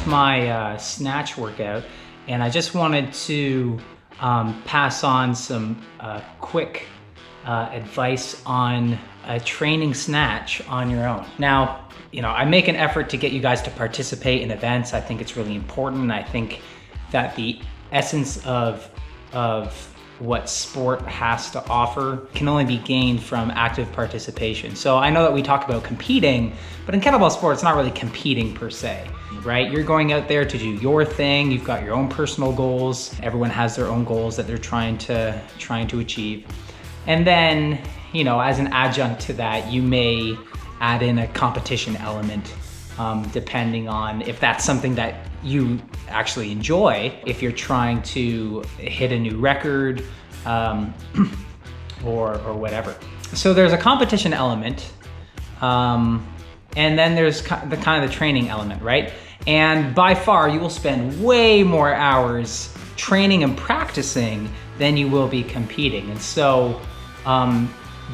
finished my snatch workout, and I just wanted to pass on some quick advice on training snatch on your own. Now, I make an effort to get you guys to participate in events. I think it's really important. I think that the essence of what sport has to offer can only be gained from active participation. So I know that we talk about competing, but in kettlebell sport, it's not really competing per se, right? You're going out there to do your thing. You've got your own personal goals. Everyone has their own goals that they're trying to achieve. And then, as an adjunct to that, you may add in a competition element, depending on if that's something that you actually enjoy, if you're trying to hit a new record, or whatever. So there's a competition element, and then there's the kind of the training element, right? And by far, you will spend way more hours training and practicing than you will be competing. And so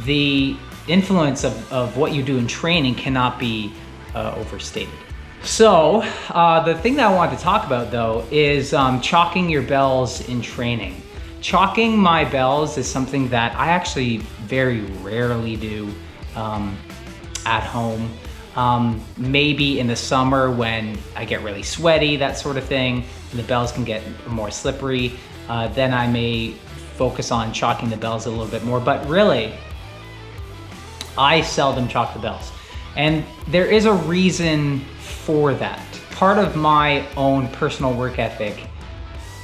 the influence of what you do in training cannot be overstated. So the thing that I wanted to talk about though is chalking your bells in training. Chalking my bells is something that I actually very rarely do at home. Maybe in the summer when I get really sweaty, that sort of thing, and the bells can get more slippery, then I may focus on chalking the bells a little bit more, but really, I seldom chalk the bells. And there is a reason for that. Part of my own personal work ethic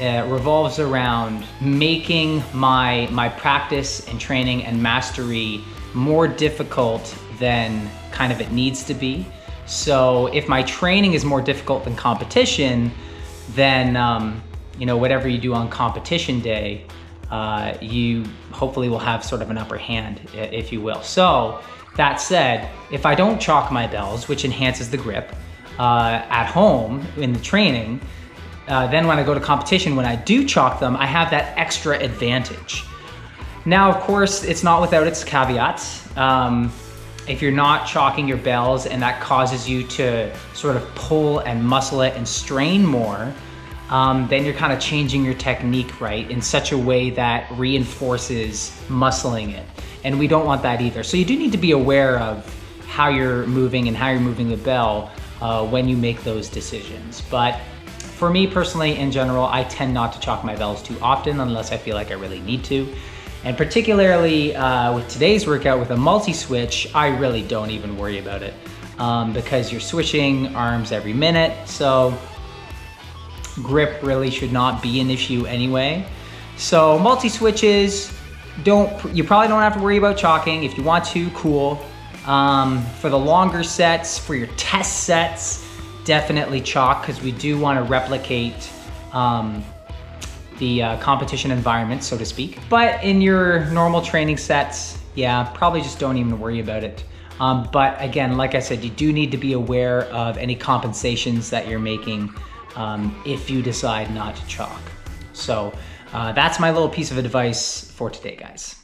revolves around making my practice and training and mastery more difficult than kind of it needs to be. So if my training is more difficult than competition, then whatever you do on competition day, you hopefully will have sort of an upper hand, if you will. So that said, if I don't chalk my bells, which enhances the grip, at home in the training, then when I go to competition, when I do chalk them, I have that extra advantage. Now, of course, it's not without its caveats. If you're not chalking your bells and that causes you to sort of pull and muscle it and strain more, then you're kind of changing your technique, right, in such a way that reinforces muscling it. And we don't want that either. So you do need to be aware of how you're moving and how you're moving the bell when you make those decisions. But for me personally, in general, I tend not to chalk my bells too often unless I feel like I really need to. And particularly with today's workout with a multi-switch, I really don't even worry about it because you're switching arms every minute. So grip really should not be an issue anyway. So multi-switches, you probably don't have to worry about chalking. If you want to, cool. For the longer sets, for your test sets, definitely chalk, because we do want to replicate the competition environment, so to speak. But in your normal training sets, yeah, probably just don't even worry about it. But again, like I said, you do need to be aware of any compensations that you're making if you decide not to chalk. So that's my little piece of advice for today, guys.